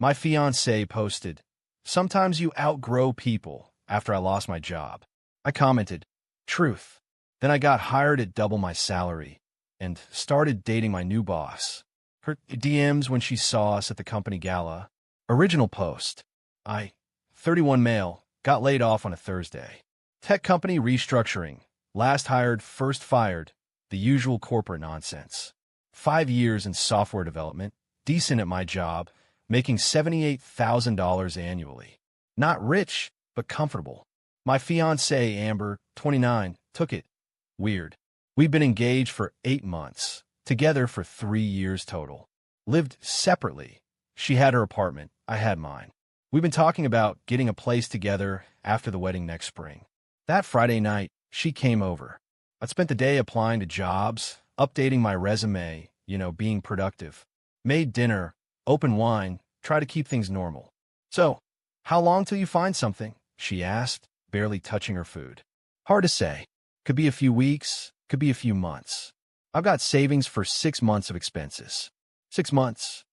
My fiancée posted, "Sometimes you outgrow people," after I lost my job. I commented, "Truth." Then I got hired at double my salary and started dating my new boss. Her DMs when she saw us at the company gala. Original post. 31 male, got laid off on a Thursday. Tech company restructuring. Last hired, first fired. The usual corporate nonsense. 5 years in software development. Decent at my job. Making $78,000 annually. Not rich, but comfortable. My fiancée, Amber, 29, took it. Weird. We've been engaged for 8 months. Together for 3 years total. Lived separately. She had her apartment. I had mine. We've been talking about getting a place together after the wedding next spring. That Friday night, she came over. I'd spent the day applying to jobs, updating my resume, being productive. Made dinner, open wine, try to keep things normal. "So, how long till you find something?" she asked, barely touching her food. Hard to say. Could be a few weeks, could be a few months. I've got savings for 6 months of expenses. 6 months.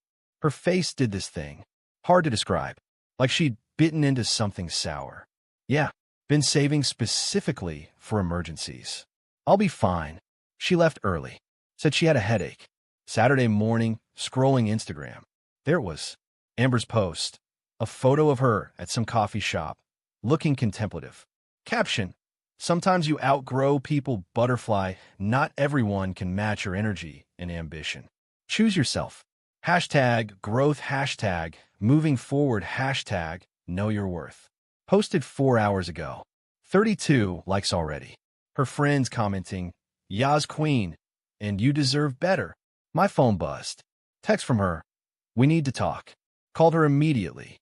Her face did this thing. Hard to describe. Like she'd bitten into something sour. Yeah, been saving specifically for emergencies. I'll be fine. She left early. Said she had a headache. Saturday morning, scrolling Instagram. There it was. Amber's post. A photo of her at some coffee shop, looking contemplative. Caption. "Sometimes you outgrow people, butterfly. Not everyone can match your energy and ambition. Choose yourself." Hashtag growth, hashtag moving forward, hashtag know your worth. Posted 4 hours ago. 32 likes already. Her friends commenting, "Yas queen, and you deserve better." My phone buzzed. Text from her. "We need to talk." Called her immediately.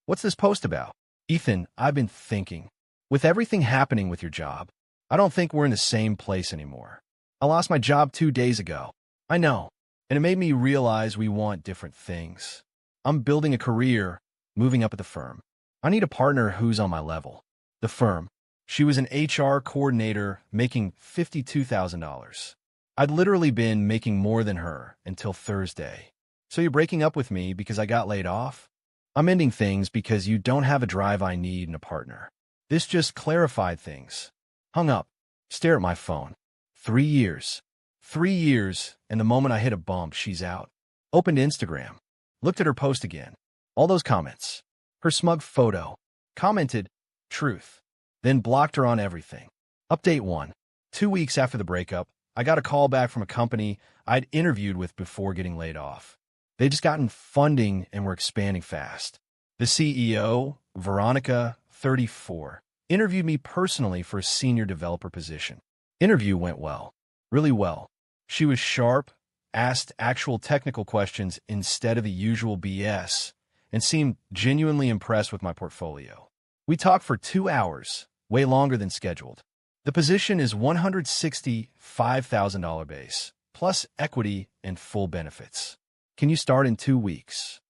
"What's this post about?" "Ethan, I've been thinking. With everything happening with your job, I don't think we're in the same place anymore. I lost my job 2 days ago. I know. And it made me realize we want different things. I'm building a career, moving up at the firm. I need a partner who's on my level." The firm. She was an HR coordinator making $52,000. I'd literally been making more than her until Thursday. "So you're breaking up with me because I got laid off?" "I'm ending things because you don't have a drive I need in a partner." This just clarified things. Hung up. Stare at my phone. 3 years. 3 years, and the moment I hit a bump, she's out. Opened Instagram. Looked at her post again. All those comments. Her smug photo. Commented, "Truth." Then blocked her on everything. Update 1. 2 weeks after the breakup, I got a call back from a company I'd interviewed with before getting laid off. They'd just gotten funding and were expanding fast. The CEO, Veronica, 34, interviewed me personally for a senior developer position. Interview went well. Really well. She was sharp, asked actual technical questions instead of the usual BS, and seemed genuinely impressed with my portfolio. We talked for 2 hours, way longer than scheduled. The position is $165,000 base, plus equity and full benefits. "Can you start in 2 weeks?"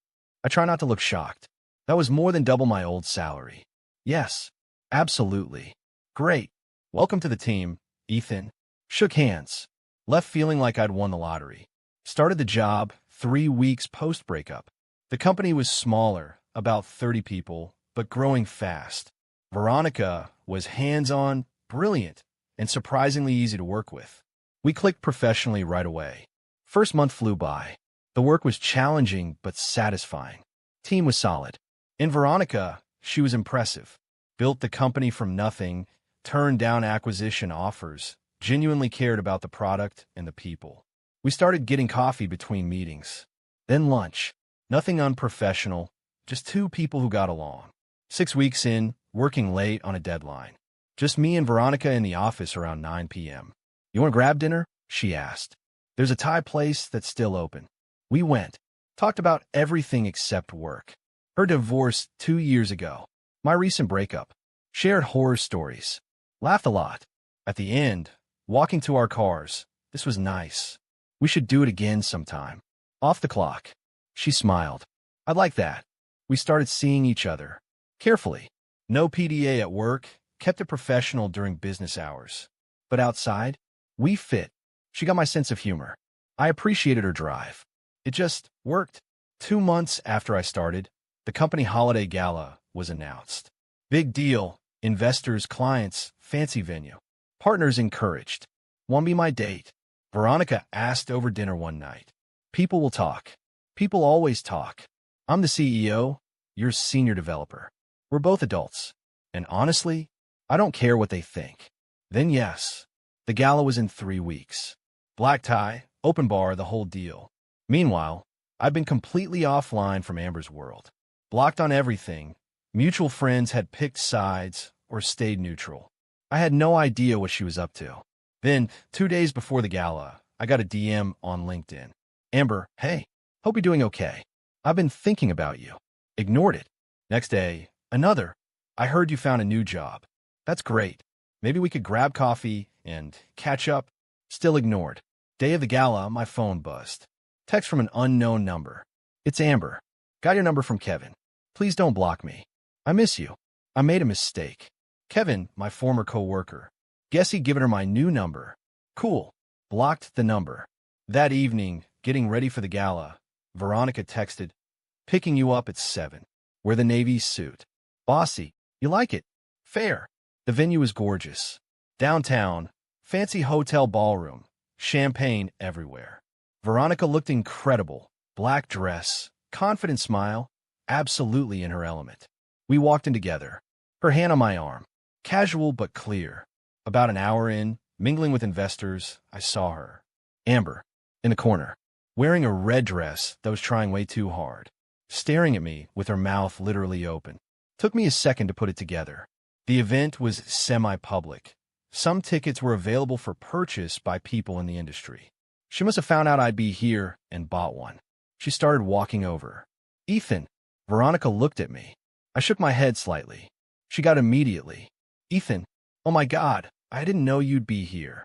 I try not to look shocked. That was more than double my old salary. "Yes, absolutely." "Great. Welcome to the team, Ethan." Shook hands. Left feeling like I'd won the lottery. Started the job 3 weeks post-breakup. The company was smaller, about 30 people, but growing fast. Veronica was hands-on, brilliant, and surprisingly easy to work with. We clicked professionally right away. First month flew by. The work was challenging but satisfying. Team was solid. In Veronica, she was impressive. Built the company from nothing, turned down acquisition offers, genuinely cared about the product and the people. We started getting coffee between meetings. Then lunch. Nothing unprofessional, just 2 people who got along. 6 weeks in, working late on a deadline. Just me and Veronica in the office around 9 p.m. "You want to grab dinner?" she asked. "There's a Thai place that's still open." We went. Talked about everything except work. Her divorce 2 years ago. My recent breakup. Shared horror stories. Laughed a lot. At the end, walking to our cars. This was nice. We should do it again sometime. Off the clock. She smiled. "I'd like that." We started seeing each other. Carefully. No PDA at work. Kept it professional during business hours. But outside, we fit. She got my sense of humor. I appreciated her drive. It just worked. 2 months after I started, The company holiday gala was announced. Big deal. Investors, clients, fancy venue. Partners encouraged. Want to be my date? Veronica asked over dinner one night. People will talk. People always talk. I'm the CEO. You're senior developer. We're both adults. And honestly, I don't care what they think. Then yes, the gala was in 3 weeks. Black tie, open bar, the whole deal. Meanwhile, I've been completely offline from Amber's world. Blocked on everything. Mutual friends had picked sides or stayed neutral. I had no idea what she was up to. Then, 2 days before the gala, I got a DM on LinkedIn. Amber, hey, hope you're doing okay. I've been thinking about you. Ignored it. Next day, another. I heard you found a new job. That's great. Maybe we could grab coffee and catch up. Still ignored. Day of the gala, my phone buzzed. Text from an unknown number. It's Amber. Got your number from Kevin. Please don't block me. I miss you. I made a mistake. Kevin, my former co-worker. Guess he'd given her my new number. Cool. Blocked the number. That evening, getting ready for the gala, Veronica texted, picking you up at 7. Wear the navy suit. Bossy. You like it? Fair. The venue is gorgeous. Downtown, fancy hotel ballroom, champagne everywhere. Veronica looked incredible. Black dress, confident smile, absolutely in her element. We walked in together, her hand on my arm, casual but clear. About an hour in, mingling with investors, I saw her. Amber, in the corner, wearing a red dress that was trying way too hard, staring at me with her mouth literally open. Took me a second to put it together. The event was semi-public. Some tickets were available for purchase by people in the industry. She must have found out I'd be here and bought one. She started walking over. Ethan. Veronica looked at me. I shook my head slightly. She got immediately. Ethan. Oh my God, I didn't know you'd be here.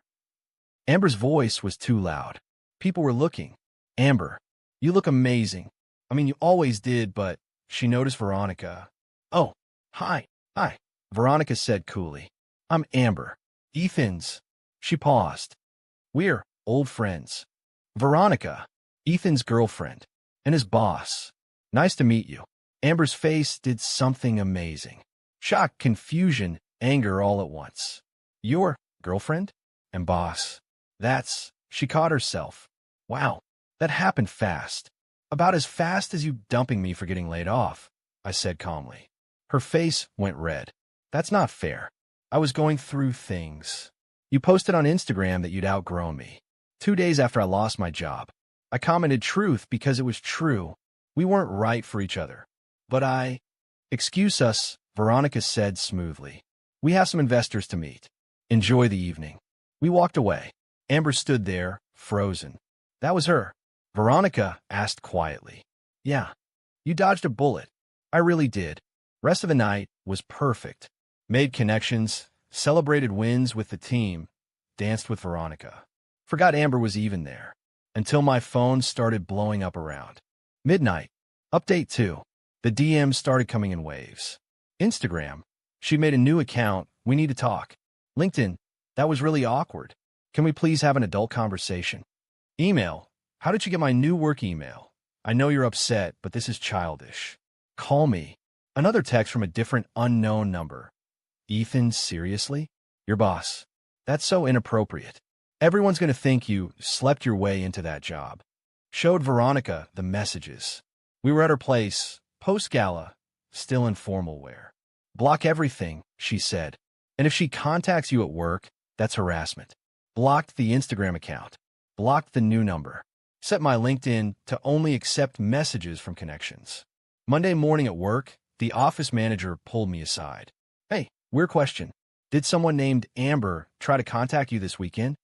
Amber's voice was too loud. People were looking. Amber, you look amazing. I mean, you always did, but she noticed Veronica. Oh, hi. Veronica said coolly. I'm Amber. Ethan's. She paused. We're old friends. Veronica, Ethan's girlfriend, and his boss. Nice to meet you. Amber's face did something amazing. Shock, confusion, anger all at once. Your girlfriend? And boss. She caught herself. Wow, that happened fast. About as fast as you dumping me for getting laid off, I said calmly. Her face went red. That's not fair. I was going through things. You posted on Instagram that you'd outgrown me. 2 days after I lost my job. I commented truth because it was true. We weren't right for each other. But Excuse us, Veronica said smoothly. We have some investors to meet. Enjoy the evening. We walked away. Amber stood there, frozen. That was her. Veronica asked quietly. Yeah, you dodged a bullet. I really did. Rest of the night was perfect. Made connections, celebrated wins with the team, danced with Veronica. Forgot Amber was even there. Until my phone started blowing up around. Midnight. Update 2. The DMs started coming in waves. Instagram. She made a new account. We need to talk. LinkedIn. That was really awkward. Can we please have an adult conversation? Email. How did you get my new work email? I know you're upset, but this is childish. Call me. Another text from a different unknown number. Ethan, seriously? Your boss. That's so inappropriate. Everyone's going to think you slept your way into that job. Showed Veronica the messages. We were at her place, post-gala, still in formal wear. Block everything, she said. And if she contacts you at work, that's harassment. Blocked the Instagram account. Blocked the new number. Set my LinkedIn to only accept messages from connections. Monday morning at work, the office manager pulled me aside. Hey, weird question. Did someone named Amber try to contact you this weekend?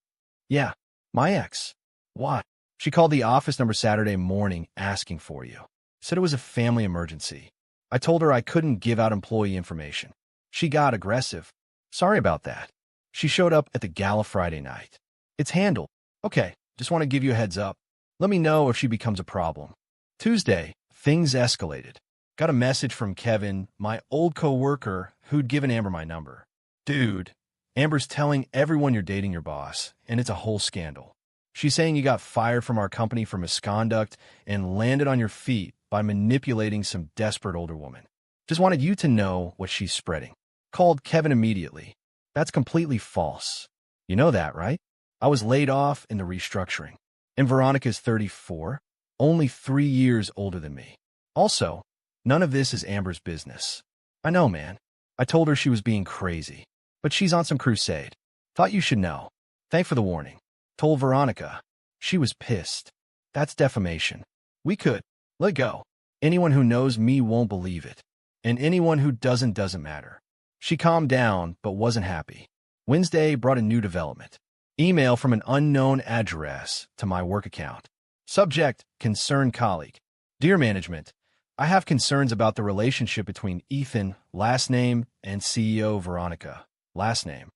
Yeah, my ex. Why? She called the office number Saturday morning asking for you. Said it was a family emergency. I told her I couldn't give out employee information. She got aggressive. Sorry about that. She showed up at the gala Friday night. It's handled. Okay, just want to give you a heads up. Let me know if she becomes a problem. Tuesday, things escalated. Got a message from Kevin, my old co-worker, who'd given Amber my number. Dude, Amber's telling everyone you're dating your boss, and it's a whole scandal. She's saying you got fired from our company for misconduct and landed on your feet by manipulating some desperate older woman. Just wanted you to know what she's spreading. Called Kevin immediately. That's completely false. You know that, right? I was laid off in the restructuring. And Veronica's 34, only 3 years older than me. Also, none of this is Amber's business. I know, man. I told her she was being crazy. But she's on some crusade. Thought you should know. Thanks for the warning. Told Veronica. She was pissed. That's defamation. We could. Let go. Anyone who knows me won't believe it. And anyone who doesn't matter. She calmed down, but wasn't happy. Wednesday brought a new development. Email from an unknown address to my work account. Subject, concerned colleague. Dear management, I have concerns about the relationship between Ethan, last name, and CEO Veronica, last name.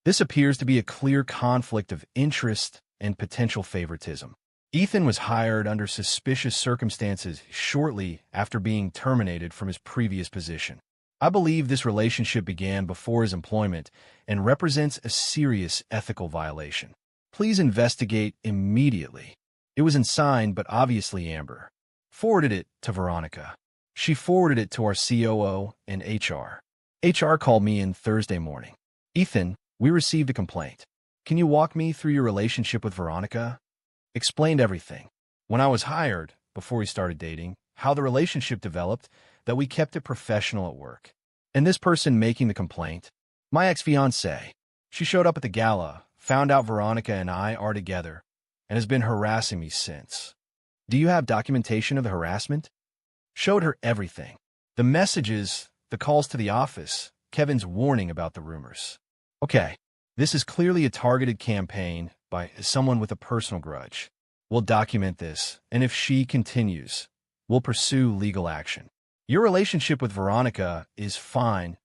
This appears to be a clear conflict of interest and potential favoritism. Ethan was hired under suspicious circumstances shortly after being terminated from his previous position. I believe this relationship began before his employment and represents a serious ethical violation. Please investigate immediately. It was unsigned, but obviously Amber forwarded it to Veronica. She forwarded it to our COO and HR. HR called me in Thursday morning. Ethan, we received a complaint. Can you walk me through your relationship with Veronica? Explained everything. When I was hired, before we started dating, how the relationship developed, that we kept it professional at work. And this person making the complaint, my ex-fiancée, she showed up at the gala, found out Veronica and I are together, and has been harassing me since. Do you have documentation of the harassment? Showed her everything. The messages, the calls to the office, Kevin's warning about the rumors. Okay, this is clearly a targeted campaign by someone with a personal grudge. We'll document this, and if she continues, we'll pursue legal action. Your relationship with Veronica is fine.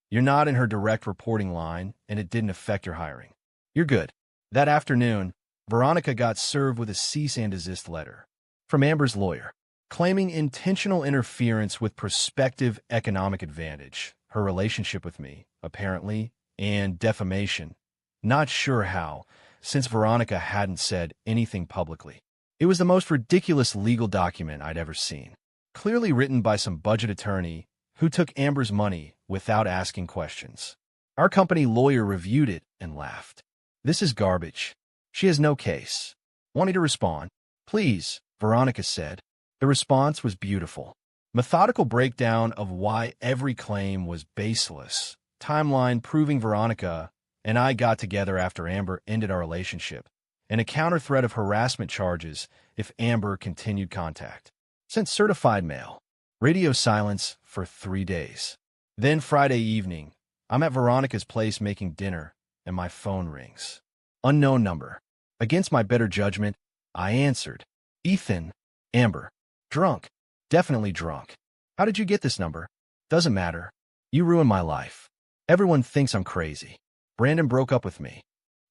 You're not in her direct reporting line, and it didn't affect your hiring. You're good. That afternoon, Veronica got served with a cease and desist letter from Amber's lawyer, claiming intentional interference with prospective economic advantage, her relationship with me, apparently, and defamation. Not sure how, since Veronica hadn't said anything publicly. It was the most ridiculous legal document I'd ever seen. Clearly written by some budget attorney who took Amber's money without asking questions. Our company lawyer reviewed it and laughed. This is garbage. She has no case. Want me to respond? Please, Veronica said. The response was beautiful. Methodical breakdown of why every claim was baseless. Timeline proving Veronica and I got together after Amber ended our relationship. And a counter threat of harassment charges if Amber continued contact. Sent certified mail. Radio silence for 3 days. Then Friday evening, I'm at Veronica's place making dinner, and my phone rings. Unknown number. Against my better judgment, I answered. Ethan. Amber. Drunk. Definitely drunk. How did you get this number? Doesn't matter. You ruined my life. Everyone thinks I'm crazy. Brandon broke up with me.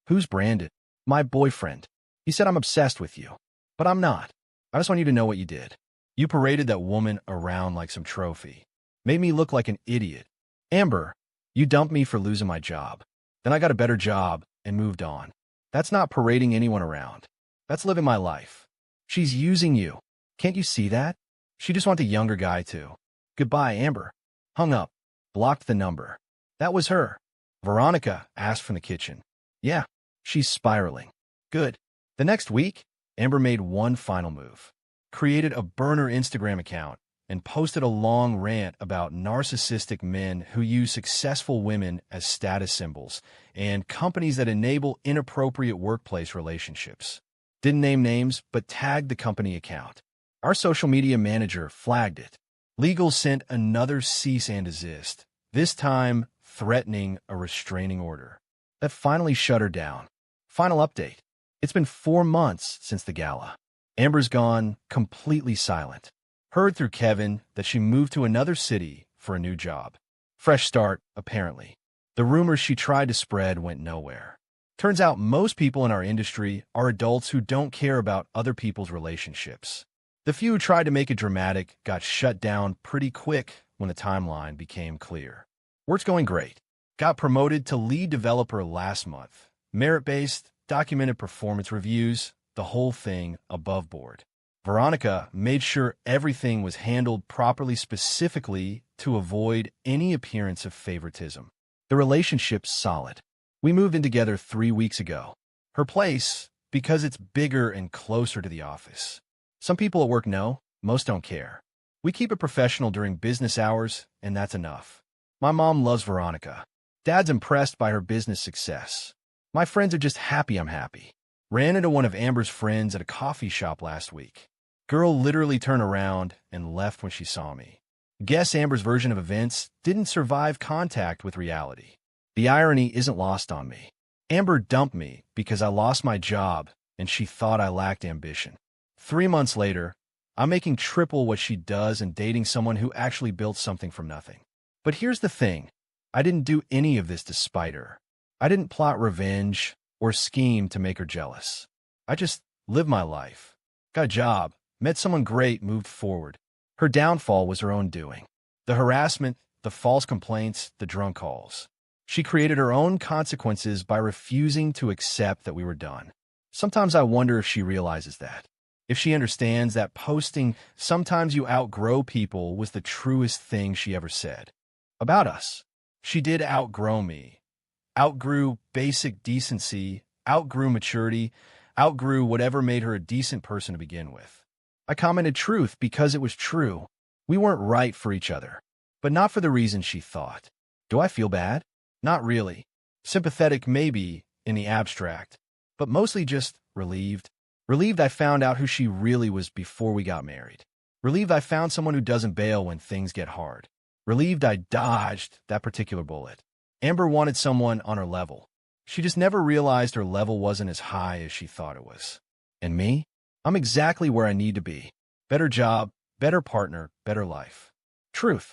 Who's Brandon? My boyfriend. He said I'm obsessed with you. But I'm not. I just want you to know what you did. You paraded that woman around like some trophy. Made me look like an idiot. Amber, you dumped me for losing my job. Then I got a better job and moved on. That's not parading anyone around. That's living my life. She's using you. Can't you see that? She just wants a younger guy too. Goodbye, Amber. Hung up. Blocked the number. That was her. Veronica asked from the kitchen. Yeah, she's spiraling. Good. The next week, Amber made one final move. Created a burner Instagram account and posted a long rant about narcissistic men who use successful women as status symbols and companies that enable inappropriate workplace relationships. Didn't name names, but tagged the company account. Our social media manager flagged it. Legal sent another cease and desist, this time threatening a restraining order. That finally shut her down. Final update. It's been 4 months since the gala. Amber's gone completely silent. Heard through Kevin that she moved to another city for a new job. Fresh start, apparently. The rumors she tried to spread went nowhere. Turns out most people in our industry are adults who don't care about other people's relationships. The few who tried to make it dramatic got shut down pretty quick when the timeline became clear. Work's going great. Got promoted to lead developer last month. Merit-based, documented performance reviews, the whole thing above board. Veronica made sure everything was handled properly, specifically to avoid any appearance of favoritism. The relationship's solid. We moved in together 3 weeks ago. Her place, because it's bigger and closer to the office. Some people at work know, most don't care. We keep it professional during business hours, and that's enough. My mom loves Veronica. Dad's impressed by her business success. My friends are just happy I'm happy. Ran into one of Amber's friends at a coffee shop last week. Girl literally turned around and left when she saw me. Guess Amber's version of events didn't survive contact with reality. The irony isn't lost on me. Amber dumped me because I lost my job and she thought I lacked ambition. 3 months later, I'm making triple what she does and dating someone who actually built something from nothing. But here's the thing. I didn't do any of this to spite her. I didn't plot revenge or scheme to make her jealous. I just lived my life. Got a job, met someone great, moved forward. Her downfall was her own doing. The harassment, the false complaints, the drunk calls. She created her own consequences by refusing to accept that we were done. Sometimes I wonder if she realizes that. If she understands that posting "sometimes you outgrow people" was the truest thing she ever said. About us. She did outgrow me. Outgrew basic decency, outgrew maturity, outgrew whatever made her a decent person to begin with. I commented truth because it was true. We weren't right for each other, but not for the reason she thought. Do I feel bad? Not really. Sympathetic maybe in the abstract, but mostly just relieved. Relieved I found out who she really was before we got married. Relieved I found someone who doesn't bail when things get hard. Relieved I dodged that particular bullet. Amber wanted someone on her level. She just never realized her level wasn't as high as she thought it was. And me? I'm exactly where I need to be. Better job, better partner, better life. Truth.